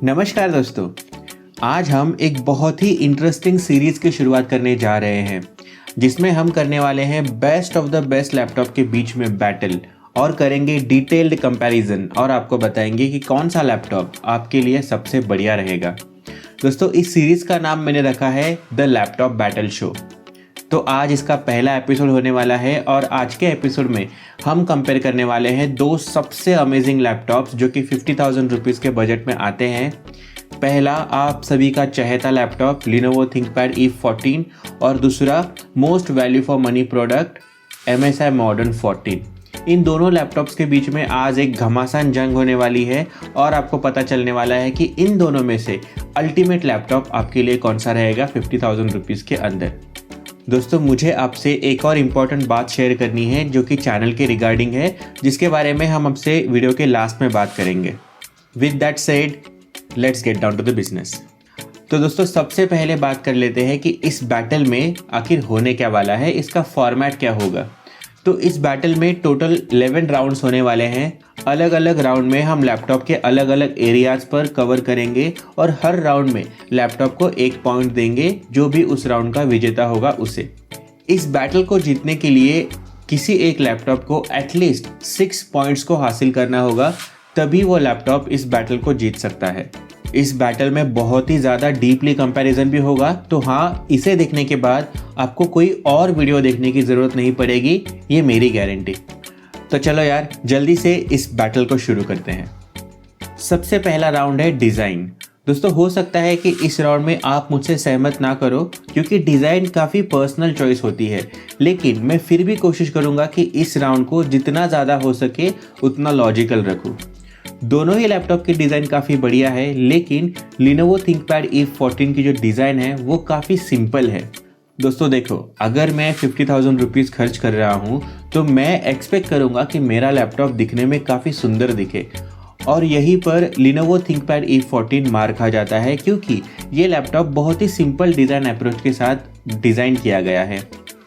नमस्कार दोस्तों, आज हम एक बहुत ही इंटरेस्टिंग सीरीज की शुरुआत करने जा रहे हैं जिसमें हम करने वाले हैं best of the best laptop के बीच में बैटल और करेंगे डिटेल्ड कंपैरिजन और आपको बताएंगे कि कौन सा लैपटॉप आपके लिए सबसे बढ़िया रहेगा। दोस्तों, इस सीरीज का नाम मैंने रखा है द लैपटॉप बैटल शो। तो आज इसका पहला एपिसोड होने वाला है और आज के एपिसोड में हम कंपेयर करने वाले हैं दो सबसे अमेजिंग लैपटॉप्स जो कि 50,000 रुपीज़ के बजट में आते हैं। पहला आप सभी का चहेता लैपटॉप Lenovo ThinkPad E14 और दूसरा most value for money product MSI Modern 14। इन दोनों लैपटॉप्स के बीच में आज एक घमासान जंग होने वाली है और आपको पता चलने वाला है कि इन दोनों में से अल्टीमेट लैपटॉप आपके लिए कौन सा रहेगा 50,000 रुपीज़ के अंदर। दोस्तों, मुझे आपसे एक और इम्पॉर्टेंट बात शेयर करनी है जो कि चैनल के रिगार्डिंग है, जिसके बारे में हम आपसे वीडियो के लास्ट में बात करेंगे। With that said, let's get down to the business. तो दोस्तों, सबसे पहले बात कर लेते हैं कि इस बैटल में आखिर होने क्या वाला है, इसका फॉर्मेट क्या होगा। तो इस बैटल में टोटल 11 राउंड्स होने वाले हैं। अलग अलग राउंड में हम लैपटॉप के अलग अलग एरियाज पर कवर करेंगे और हर राउंड में लैपटॉप को एक पॉइंट देंगे, जो भी उस राउंड का विजेता होगा उसे। इस बैटल को जीतने के लिए किसी एक लैपटॉप को एटलीस्ट 6 पॉइंट्स को हासिल करना होगा, तभी वो लैपटॉप इस बैटल को जीत सकता है। इस बैटल में बहुत ही ज़्यादा डीपली कंपैरिजन भी होगा, तो हाँ, इसे देखने के बाद आपको कोई और वीडियो देखने की ज़रूरत नहीं पड़ेगी, ये मेरी गारंटी। तो चलो यार, जल्दी से इस बैटल को शुरू करते हैं। सबसे पहला राउंड है डिज़ाइन। दोस्तों, हो सकता है कि इस राउंड में आप मुझसे सहमत ना करो क्योंकि डिज़ाइन काफ़ी पर्सनल चॉइस होती है, लेकिन मैं फिर भी कोशिश करूँगा कि इस राउंड को जितना ज़्यादा हो सके उतना लॉजिकल रखूँ। दोनों ही लैपटॉप की डिज़ाइन काफ़ी बढ़िया है, लेकिन Lenovo ThinkPad E14 की जो डिज़ाइन है वो काफ़ी सिंपल है। दोस्तों देखो, अगर मैं 50,000 रुपीज़ खर्च कर रहा हूँ तो मैं एक्सपेक्ट करूँगा कि मेरा लैपटॉप दिखने में काफ़ी सुंदर दिखे, और यहीं पर Lenovo ThinkPad E14 मार खा जाता है क्योंकि ये लैपटॉप बहुत ही सिंपल डिज़ाइन अप्रोच के साथ डिज़ाइन किया गया है।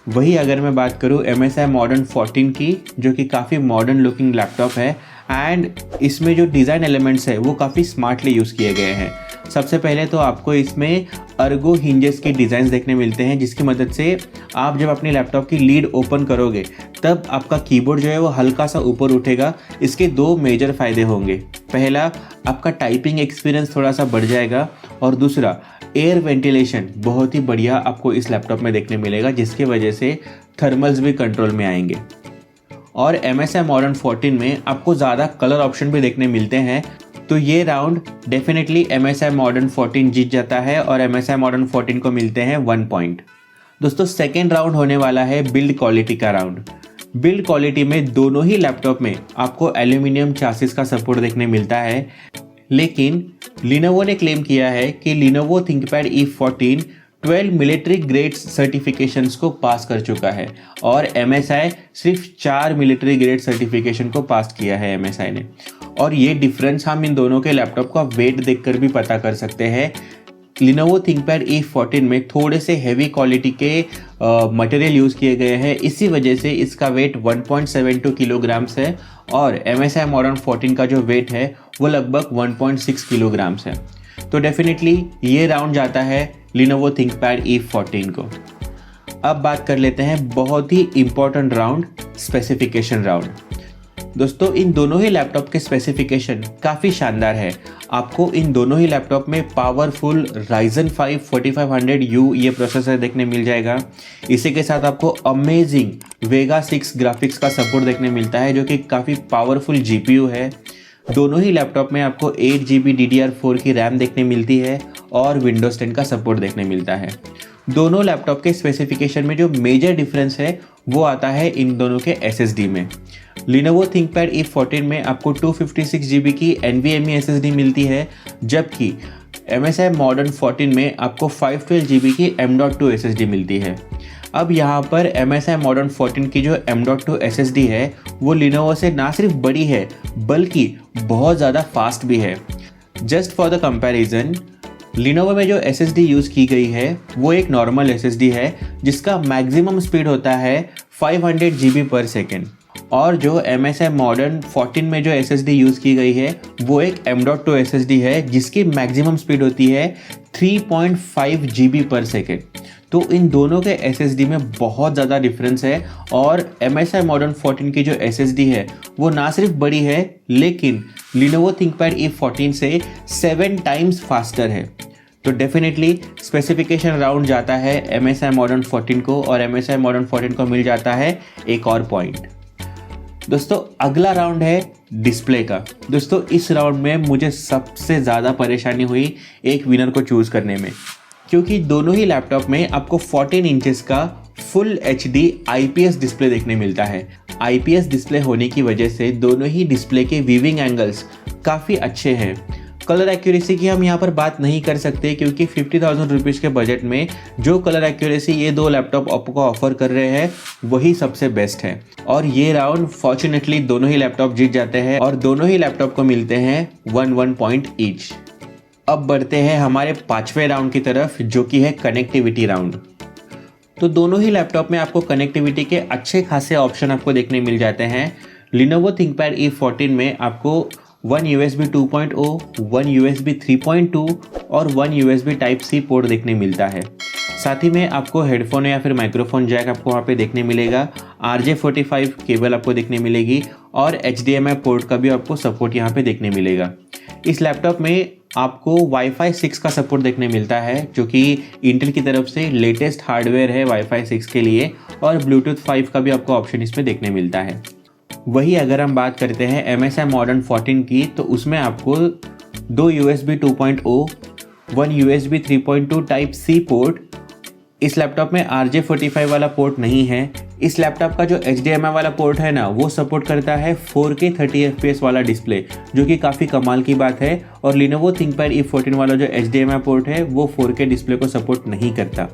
वही अगर मैं बात करूँ MSI Modern 14 की, जो कि काफ़ी मॉडर्न लुकिंग लैपटॉप है एंड इसमें जो डिज़ाइन एलिमेंट्स है वो काफ़ी स्मार्टली यूज़ किए गए हैं। सबसे पहले तो आपको इसमें अर्गो हिंजेस के डिज़ाइन देखने मिलते हैं, जिसकी मदद से आप जब अपने लैपटॉप की लीड ओपन करोगे तब आपका कीबोर्ड जो है वो हल्का सा ऊपर उठेगा। इसके दो मेजर फ़ायदे होंगे। पहला, आपका टाइपिंग एक्सपीरियंस थोड़ा सा बढ़ जाएगा, और दूसरा, एयर वेंटिलेशन बहुत ही बढ़िया आपको इस लैपटॉप में देखने मिलेगा, जिसकी वजह से थर्मल्स भी कंट्रोल में आएंगे। और MSI Modern 14 में आपको ज़्यादा कलर ऑप्शन भी देखने मिलते हैं, तो ये राउंड डेफिनेटली MSI Modern 14 जीत जाता है और MSI Modern 14 को मिलते हैं 1 पॉइंट। दोस्तों, सेकेंड राउंड होने वाला है बिल्ड क्वालिटी का राउंड। बिल्ड क्वालिटी में दोनों ही लैपटॉप में आपको एल्यूमिनियम चासिस का सपोर्ट देखने मिलता है, लेकिन Lenovo ने क्लेम किया है कि Lenovo ThinkPad E14 12 military grade certifications को पास कर चुका है और MSI सिर्फ 4 मिलिट्री ग्रेड सर्टिफिकेशन को पास किया है MSI ने। और ये डिफरेंस हम इन दोनों के लैपटॉप का वेट देखकर भी पता कर सकते हैं। Lenovo ThinkPad E14 में थोड़े से हेवी क्वालिटी के मटेरियल यूज़ किए गए हैं, इसी वजह से इसका वेट 1.72 किलोग्राम्स है और MSI Modern 14 का जो वेट है वो लगभग 1.6 किलोग्राम्स है। तो डेफिनेटली ये राउंड जाता है Lenovo ThinkPad E14 को। अब बात कर लेते हैं बहुत ही इम्पोर्टेंट राउंड, स्पेसिफिकेशन राउंड। दोस्तों, इन दोनों ही लैपटॉप के स्पेसिफिकेशन काफ़ी शानदार है। आपको इन दोनों ही लैपटॉप में पावरफुल Ryzen 5 4500U ये प्रोसेसर देखने मिल जाएगा। इसी के साथ आपको अमेजिंग Vega 6 ग्राफिक्स का सपोर्ट देखने मिलता है, जो कि काफ़ी पावरफुल GPU है। दोनों ही लैपटॉप में आपको 8GB DDR4 की रैम देखने मिलती है और Windows 10 का सपोर्ट देखने मिलता है। दोनों लैपटॉप के स्पेसिफिकेशन में जो मेजर डिफरेंस है वो आता है इन दोनों के SSD में। Lenovo ThinkPad E14 में आपको 256GB की NVMe SSD मिलती है, जबकि MSI Modern 14 में आपको 512GB की M.2 SSD मिलती है। अब यहाँ पर MSI Modern 14 की जो M.2 SSD है वो Lenovo से ना सिर्फ बड़ी है बल्कि बहुत ज़्यादा फास्ट भी है। Just for the comparison, Lenovo में जो SSD यूज़ की गई है वो एक नॉर्मल SSD है जिसका मैक्सिमम स्पीड होता है 500 GB पर सेकेंड, और जो MSI Modern 14 में जो SSD यूज़ की गई है वो एक M.2 SSD है जिसकी मैक्सिमम स्पीड होती है 3.5 GB पर सेकेंड। तो इन दोनों के SSD में बहुत ज़्यादा डिफरेंस है और MSI Modern 14 की जो SSD है वो ना सिर्फ बड़ी है लेकिन Lenovo ThinkPad E14 से 7 टाइम्स फास्टर है। तो डेफिनेटली स्पेसिफिकेशन राउंड जाता है MSI Modern 14 को और MSI Modern 14 को मिल जाता है एक और पॉइंट। दोस्तों अगला राउंड है डिस्प्ले का। दोस्तों इस राउंड में मुझे सबसे ज़्यादा परेशानी हुई एक विनर को चूज़ करने में, क्योंकि दोनों ही लैपटॉप में आपको 14 इंचेस का फुल HD IPS डिस्प्ले देखने मिलता है। IPS डिस्प्ले होने की वजह से दोनों ही डिस्प्ले के वीविंग एंगल्स काफ़ी अच्छे हैं। कलर एक्यूरेसी की हम यहाँ पर बात नहीं कर सकते क्योंकि 50,000 रुपीज़ के बजट में जो कलर एक्यूरेसी ये दो लैपटॉप आपको ऑफर कर रहे हैं वही सबसे बेस्ट है। और ये राउंड फॉर्चुनेटली दोनों ही लैपटॉप जीत जाते हैं और दोनों ही लैपटॉप को मिलते हैं 1 पॉइंट ईच। अब बढ़ते हैं हमारे पांचवें राउंड की तरफ जो कि है कनेक्टिविटी राउंड। तो दोनों ही लैपटॉप में आपको कनेक्टिविटी के अच्छे खासे ऑप्शन आपको देखने मिल जाते हैं। Lenovo ThinkPad E14 में आपको 1 USB 2.0, 1 USB 3.2 और 1 USB Type-C पोर्ट देखने मिलता है। साथ ही में आपको हेडफोन या फिर माइक्रोफोन जैक आपको वहाँ पे देखने मिलेगा, RJ45 केबल आपको देखने मिलेगी और HDMI पोर्ट का भी आपको सपोर्ट यहाँ पे देखने मिलेगा। इस लैपटॉप में आपको Wi-Fi 6 का सपोर्ट देखने मिलता है जो कि इंटेल की तरफ से लेटेस्ट हार्डवेयर है Wi-Fi 6 के लिए, और Bluetooth 5 का भी आपको ऑप्शन इसमें देखने मिलता है। वही अगर हम बात करते हैं MSI Modern 14 की तो उसमें आपको 2 USB 2.0, 1 USB 3.2 Type-C पोर्ट, इस लैपटॉप में RJ45 वाला पोर्ट नहीं है। इस लैपटॉप का जो HDMI वाला पोर्ट है ना वो सपोर्ट करता है 4K 30 FPS वाला डिस्प्ले जो कि काफ़ी कमाल की बात है। और Lenovo ThinkPad E14 वाला जो HDMI पोर्ट है वो 4K डिस्प्ले को सपोर्ट नहीं करता।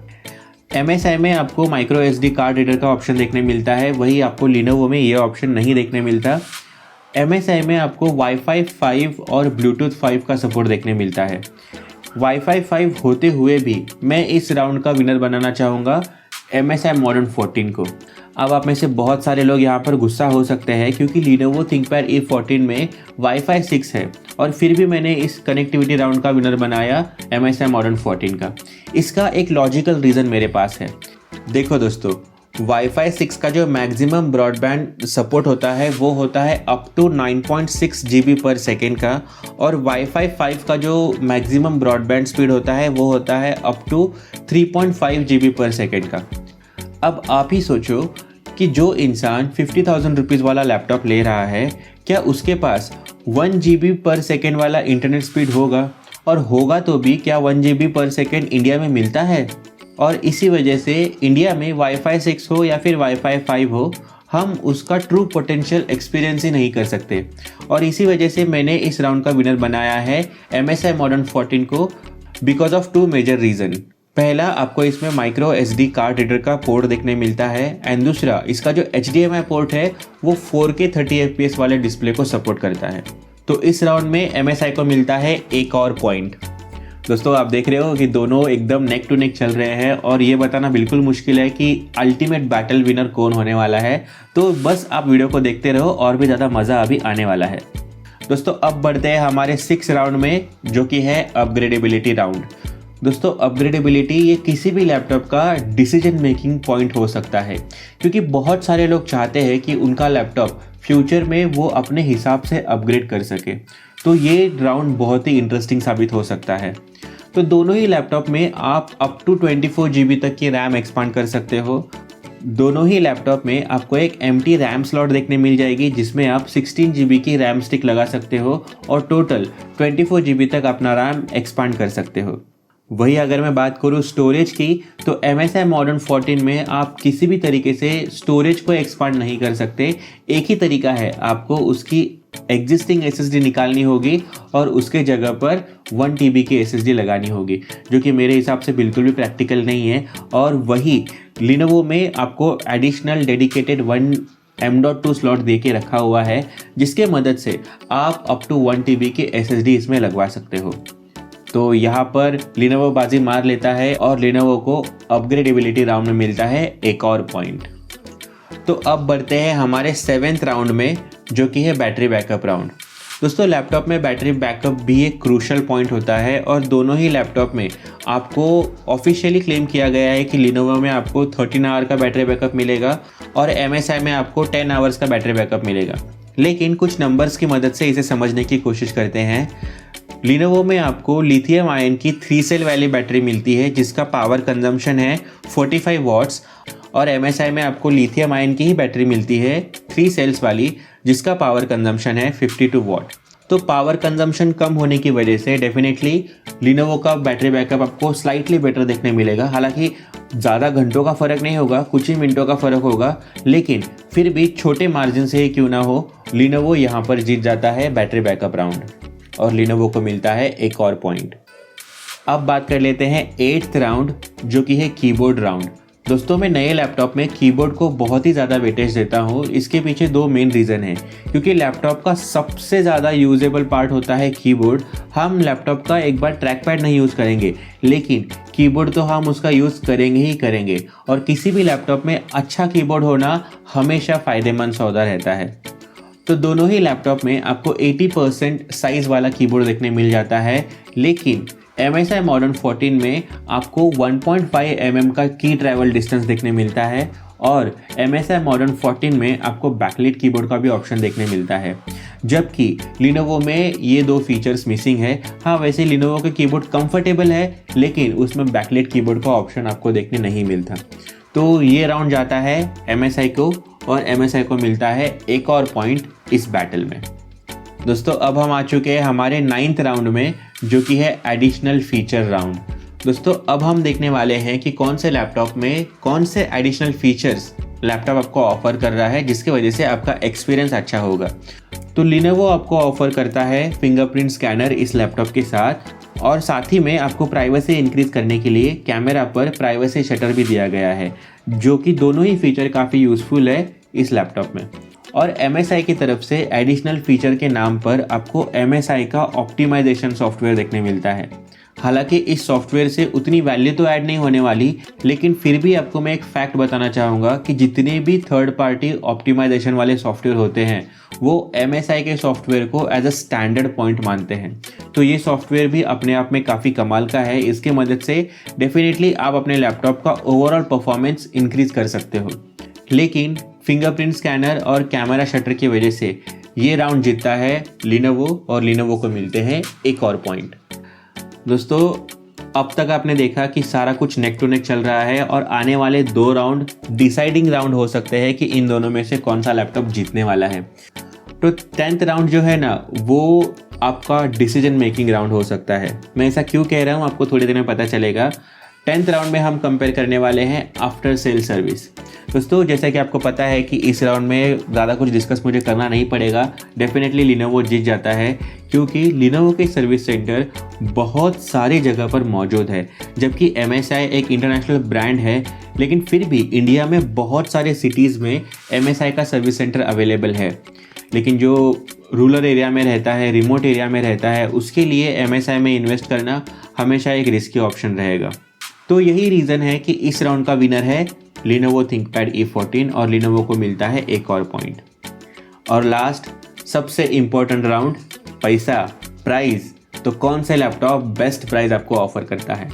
MSI में आपको माइक्रो SD कार्ड रीडर का ऑप्शन देखने मिलता है, वही आपको Lenovo में ये ऑप्शन नहीं देखने मिलता। MSI में आपको Wi-Fi 5 और Bluetooth 5 का सपोर्ट देखने मिलता है। Wi-Fi 5 होते हुए भी मैं इस राउंड का विनर बनाना चाहूँगा MSI Modern 14 को। अब आप में से बहुत सारे लोग यहाँ पर गुस्सा हो सकते हैं क्योंकि Lenovo ThinkPad E14 में Wi-Fi 6 है और फिर भी मैंने इस कनेक्टिविटी राउंड का विनर बनाया MSI Modern 14 का। इसका एक लॉजिकल रीज़न मेरे पास है। देखो दोस्तों, Wi-Fi 6 का जो मैक्सिमम ब्रॉडबैंड सपोर्ट होता है वो होता है अप टू 9.6 GB पर सेकेंड का, और Wi-Fi 5 का जो मैक्सिमम ब्रॉडबैंड स्पीड होता है वो होता है अप टू 3.5 GB पर सेकेंड का। अब आप ही सोचो कि जो इंसान 50,000 रुपीज़ वाला लैपटॉप ले रहा है क्या उसके पास 1 GB पर सेकेंड वाला इंटरनेट स्पीड होगा, और होगा तो भी क्या 1 GB पर सेकेंड इंडिया में मिलता है। और इसी वजह से इंडिया में Wi-Fi 6 हो या फिर Wi-Fi 5 हो, हम उसका ट्रू पोटेंशियल एक्सपीरियंस ही नहीं कर सकते। और इसी वजह से मैंने इस राउंड का विनर बनाया है MSI Modern 14 को बिकॉज ऑफ 2 मेजर रीज़न। पहला, आपको इसमें माइक्रो SD कार्ड रीडर का पोर्ट देखने मिलता है, एंड दूसरा इसका जो HDMI पोर्ट है वो 4K 30 FPS वाले डिस्प्ले को सपोर्ट करता है। तो इस राउंड में MSI को मिलता है एक और पॉइंट। दोस्तों आप देख रहे हो कि दोनों एकदम नेक टू नेक चल रहे हैं और ये बताना बिल्कुल मुश्किल है कि अल्टीमेट बैटल विनर कौन होने वाला है। तो बस आप वीडियो को देखते रहो और भी ज़्यादा मज़ा अभी आने वाला है। दोस्तों अब बढ़ते हैं हमारे 6 राउंड में जो कि है अपग्रेडेबिलिटी राउंड। दोस्तों अपग्रेडेबिलिटी ये किसी भी लैपटॉप का डिसीजन मेकिंग पॉइंट हो सकता है, क्योंकि बहुत सारे लोग चाहते हैं कि उनका लैपटॉप फ्यूचर में वो अपने हिसाब से अपग्रेड कर सके। तो ये राउंड बहुत ही इंटरेस्टिंग साबित हो सकता है। तो दोनों ही लैपटॉप में आप अप टू 24 GB तक की रैम एक्सपांड कर सकते हो। दोनों ही लैपटॉप में आपको एक एम्प्टी रैम स्लॉट देखने मिल जाएगी जिसमें आप 16 GB की रैम स्टिक लगा सकते हो और टोटल 24 GB तक अपना रैम एक्सपांड कर सकते हो। वही अगर मैं बात करूँ स्टोरेज की तो MSI Modern 14 में आप किसी भी तरीके से स्टोरेज को एक्सपांड नहीं कर सकते। एक ही तरीका है, आपको उसकी एग्जिस्टिंग SSD निकालनी होगी और उसके जगह पर 1 TB की SSD लगानी होगी, जो कि मेरे हिसाब से बिल्कुल भी प्रैक्टिकल नहीं है। और वही Lenovo में आपको एडिशनल डेडिकेटेड 1 M.2 स्लॉट दे के रखा हुआ है जिसके मदद से आप अप टू 1 TB की SSD इसमें लगवा सकते हो। तो यहाँ पर Lenovo बाजी मार लेता है और Lenovo को अपग्रेडेबिलिटी राउंड में मिलता है एक और पॉइंट। तो अब बढ़ते हैं हमारे 7th राउंड में, जो कि है बैटरी बैकअप राउंड। दोस्तों लैपटॉप में बैटरी बैकअप भी एक क्रूशल पॉइंट होता है और दोनों ही लैपटॉप में आपको ऑफिशियली क्लेम किया गया है कि लिनोवो में आपको 13 आवर का बैटरी बैकअप मिलेगा और MSI में आपको 10 आवर्स का बैटरी बैकअप मिलेगा। लेकिन कुछ नंबर्स की मदद से इसे समझने की कोशिश करते हैं। लिनोवो में आपको लिथियम आयन की 3 सेल वाली बैटरी मिलती है जिसका पावर कंजम्पशन है 45 वॉट्स, और MSI में आपको लिथियम आयन की ही बैटरी मिलती है 3 सेल्स वाली जिसका पावर कंजम्पशन है 52 वॉट। तो पावर कंजम्पशन कम होने की वजह से डेफिनेटली लिनोवो का बैटरी बैकअप आपको स्लाइटली बेटर देखने मिलेगा। हालांकि ज़्यादा घंटों का फ़र्क नहीं होगा, कुछ ही मिनटों का फ़र्क होगा, लेकिन फिर भी छोटे मार्जिन से ही क्यों ना हो, लिनोवो यहाँ पर जीत जाता है बैटरी बैकअप राउंड और लिनोवो को मिलता है एक और पॉइंट। अब बात कर लेते हैं 8th राउंड, जो कि है कीबोर्ड राउंड। दोस्तों मैं नए लैपटॉप में कीबोर्ड को बहुत ही ज़्यादा वेटेज देता हूँ। इसके पीछे 2 मेन रीज़न है, क्योंकि लैपटॉप का सबसे ज़्यादा यूजेबल पार्ट होता है कीबोर्ड। हम लैपटॉप का एक बार ट्रैक पैड नहीं यूज़ करेंगे, लेकिन कीबोर्ड तो हम उसका यूज़ करेंगे ही करेंगे, और किसी भी लैपटॉप में अच्छा कीबोर्ड होना हमेशा फ़ायदेमंद सौदा रहता है। तो दोनों ही लैपटॉप में आपको 80% साइज़ वाला कीबोर्ड देखने मिल जाता है, लेकिन MSI Modern 14 में आपको 1.5 mm का की ट्रैवल डिस्टेंस देखने मिलता है, और MSI Modern 14 में आपको बैकलिट कीबोर्ड का भी ऑप्शन देखने मिलता है, जबकि लिनोवो में ये 2 फीचर्स मिसिंग है। हाँ, वैसे लिनोवो का कीबोर्ड कंफर्टेबल है, लेकिन उसमें बैकलिट कीबोर्ड का ऑप्शन आपको देखने नहीं मिलता। तो ये राउंड जाता है MSI को, और MSI को मिलता है एक और पॉइंट इस बैटल में। दोस्तों अब हम आ चुके हैं हमारे 9th राउंड में, जो कि है एडिशनल फीचर राउंड। दोस्तों अब हम देखने वाले हैं कि कौन से लैपटॉप में कौन से एडिशनल फीचर्स लैपटॉप आपको ऑफर कर रहा है, जिसकी वजह से आपका एक्सपीरियंस अच्छा होगा। तो लिनोवो आपको ऑफर करता है फिंगरप्रिंट स्कैनर इस लैपटॉप के साथ, और साथ ही में आपको प्राइवेसी इंक्रीज करने के लिए कैमरा पर प्राइवेसी शटर भी दिया गया है, जो कि दोनों ही फीचर काफ़ी यूज़फुल है इस लैपटॉप में। और MSI की तरफ से एडिशनल फीचर के नाम पर आपको MSI का ऑप्टिमाइजेशन सॉफ्टवेयर देखने मिलता है। हालांकि इस सॉफ्टवेयर से उतनी वैल्यू तो ऐड नहीं होने वाली, लेकिन फिर भी आपको मैं एक फैक्ट बताना चाहूँगा कि जितने भी थर्ड पार्टी ऑप्टिमाइजेशन वाले सॉफ्टवेयर होते हैं वो MSI के सॉफ्टवेयर को एज अ स्टैंडर्ड पॉइंट मानते हैं। तो ये सॉफ्टवेयर भी अपने आप में काफ़ी कमाल का है। इसके मदद से डेफिनेटली आप अपने लैपटॉप का ओवरऑल परफॉर्मेंस इंक्रीज कर सकते हो। लेकिन फिंगरप्रिंट स्कैनर और कैमरा शटर की वजह से ये राउंड जीतता है लिनोवो, और लिनोवो को मिलते हैं एक और पॉइंट। दोस्तों अब तक आपने देखा कि सारा कुछ नेक टू नेक चल रहा है, और आने वाले 2 राउंड डिसाइडिंग राउंड हो सकते हैं कि इन दोनों में से कौन सा लैपटॉप जीतने वाला है। तो 10th राउंड जो है ना, वो आपका डिसीजन मेकिंग राउंड हो सकता है। मैं ऐसा क्यों कह रहा हूँ आपको थोड़ी देर में पता चलेगा। 10th राउंड में हम कंपेयर करने वाले हैं आफ्टर सेल सर्विस। दोस्तों जैसा कि आपको पता है कि इस राउंड में ज़्यादा कुछ डिस्कस मुझे करना नहीं पड़ेगा, डेफिनेटली लिनोवो जीत जाता है, क्योंकि लिनोवो के सर्विस सेंटर बहुत सारी जगह पर मौजूद है। जबकि MSI एक इंटरनेशनल ब्रांड है, लेकिन फिर भी इंडिया में बहुत सारे सिटीज़ में MSI का सर्विस सेंटर अवेलेबल है। लेकिन जो रूरल एरिया में रहता है, रिमोट एरिया में रहता है, उसके लिए MSI में इन्वेस्ट करना हमेशा एक रिस्की ऑप्शन रहेगा। तो यही रीज़न है कि इस राउंड का विनर है Lenovo ThinkPad E14, और लिनोवो को मिलता है एक और पॉइंट। और लास्ट सबसे इम्पोर्टेंट राउंड, पैसा, प्राइस। तो कौन सा लैपटॉप बेस्ट प्राइस आपको ऑफर करता है।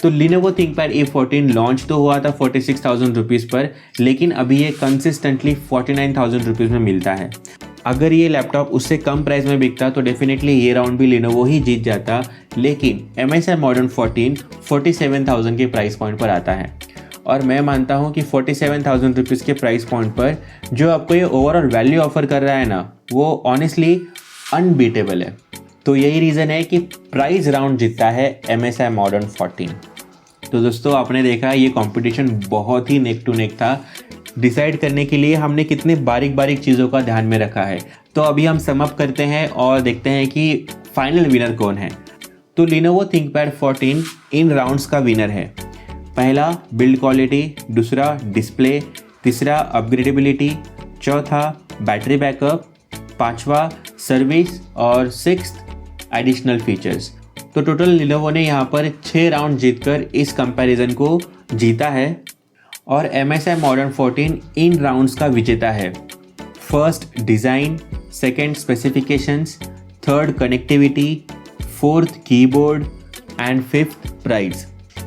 तो Lenovo ThinkPad E14 लॉन्च तो हुआ था 46,000 रुपीज़ पर, लेकिन अभी ये कंसिस्टेंटली 49,000 रुपीज़ में मिलता है। अगर ये लैपटॉप उससे कम प्राइस में बिकता तो डेफिनेटली ये राउंड भी लिनोवो ही जीत जाता, लेकिन MSI Modern 14 47,000 के प्राइस पॉइंट पर आता है। और मैं मानता हूँ कि 47,000 रुपीज़ के प्राइस पॉइंट पर जो आपको ये ओवरऑल वैल्यू ऑफर कर रहा है ना, वो ऑनेस्टली अनबीटेबल है। तो यही रीज़न है कि प्राइस राउंड जीतता है MSI Modern 14। तो दोस्तों आपने देखा ये कंपटीशन बहुत ही नेक टू नेक था। डिसाइड करने के लिए हमने कितने बारीक बारीक चीज़ों का ध्यान में रखा है। तो अभी हम सम अप करते हैं और देखते हैं कि फाइनल विनर कौन है। तो Lenovo ThinkPad 14 इन राउंड्स का विनर है। पहला बिल्ड क्वालिटी, दूसरा डिस्प्ले, तीसरा अपग्रेडेबिलिटी, चौथा बैटरी बैकअप, पांचवा सर्विस, और 6th एडिशनल फीचर्स। तो टोटल Lenovo ने यहाँ पर 6 राउंड जीतकर इस कंपैरिजन को जीता है। और MSI Modern 14 इन राउंड्स का विजेता है। First design, second specifications, third connectivity, fourth keyboard and fifth price.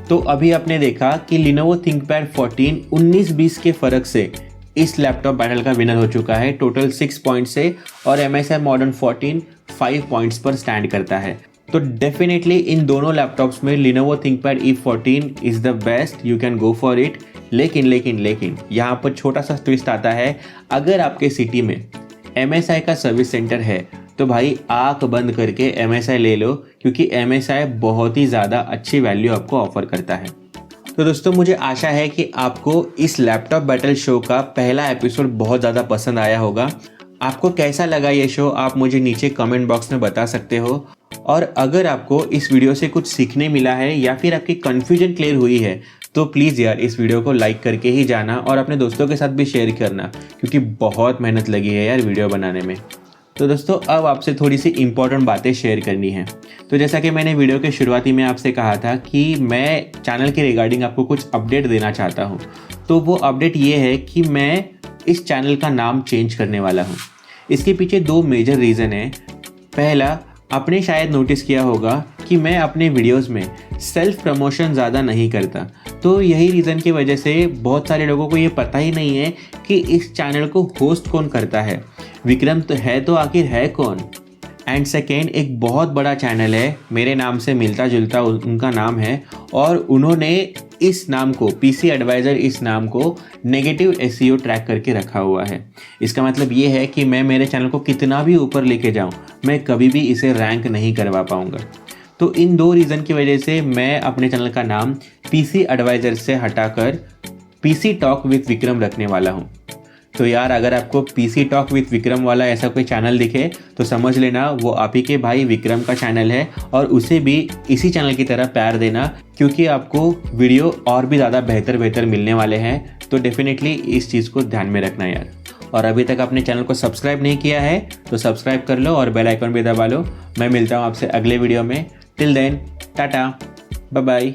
तो अभी आपने देखा कि Lenovo ThinkPad 14 19-20 के फ़र्क से इस लैपटॉप बैटल का विनर हो चुका है टोटल 6 पॉइंट्स से, और MSI Modern 14 5 पॉइंट्स पर स्टैंड करता है। तो डेफिनेटली इन दोनों लैपटॉप्स में Lenovo ThinkPad E14 is the best, you can go for it. लेकिन यहाँ पर छोटा सा ट्विस्ट आता है, अगर आपके सिटी में MSI का सर्विस सेंटर है तो भाई आंख बंद करके MSI ले लो, क्योंकि MSI बहुत ही ज़्यादा अच्छी वैल्यू आपको ऑफर करता है। तो दोस्तों मुझे आशा है कि आपको इस लैपटॉप बैटल शो का पहला एपिसोड बहुत ज़्यादा पसंद आया होगा। आपको कैसा लगा ये शो आप मुझे नीचे कमेंट बॉक्स में बता सकते हो, और अगर आपको इस वीडियो से कुछ सीखने मिला है या फिर आपकी कन्फ्यूजन क्लियर हुई है तो प्लीज़ यार इस वीडियो को लाइक करके ही जाना और अपने दोस्तों के साथ भी शेयर करना, क्योंकि बहुत मेहनत लगी है यार वीडियो बनाने में। तो दोस्तों अब आपसे थोड़ी सी इंपॉर्टेंट बातें शेयर करनी है। तो जैसा कि मैंने वीडियो के शुरुआती में आपसे कहा था कि मैं चैनल के रिगार्डिंग आपको कुछ अपडेट देना चाहता हूँ, तो वो अपडेट ये है कि मैं इस चैनल का नाम चेंज करने वाला हूँ। इसके पीछे 2 मेजर रीज़न है। पहला, आपने शायद नोटिस किया होगा कि मैं अपने वीडियोस में सेल्फ प्रमोशन ज़्यादा नहीं करता, तो यही रीज़न की वजह से बहुत सारे लोगों को ये पता ही नहीं है कि इस चैनल को होस्ट कौन करता है। विक्रम तो है, तो आखिर है कौन। एंड सेकेंड, एक बहुत बड़ा चैनल है, मेरे नाम से मिलता जुलता उनका नाम है, और उन्होंने इस नाम को PC एडवाइज़र इस नाम को नेगेटिव SEO ट्रैक करके रखा हुआ है। इसका मतलब ये है कि मैं मेरे चैनल को कितना भी ऊपर लेके जाऊं, मैं कभी भी इसे रैंक नहीं करवा पाऊंगा। तो इन 2 रीज़न की वजह से मैं अपने चैनल का नाम PC एडवाइज़र से हटाकर PC टॉक विथ विक्रम रखने वाला हूँ। तो यार अगर आपको PC टॉक विथ विक्रम वाला ऐसा कोई चैनल दिखे तो समझ लेना वो आप ही के भाई विक्रम का चैनल है, और उसे भी इसी चैनल की तरह प्यार देना, क्योंकि आपको वीडियो और भी ज़्यादा बेहतर मिलने वाले हैं। तो डेफिनेटली इस चीज़ को ध्यान में रखना यार। और अभी तक अपने चैनल को सब्सक्राइब नहीं किया है तो सब्सक्राइब कर लो और बेल आइकन भी दबा लो। मैं मिलता हूँ आपसे अगले वीडियो में। Till then tata, bye bye.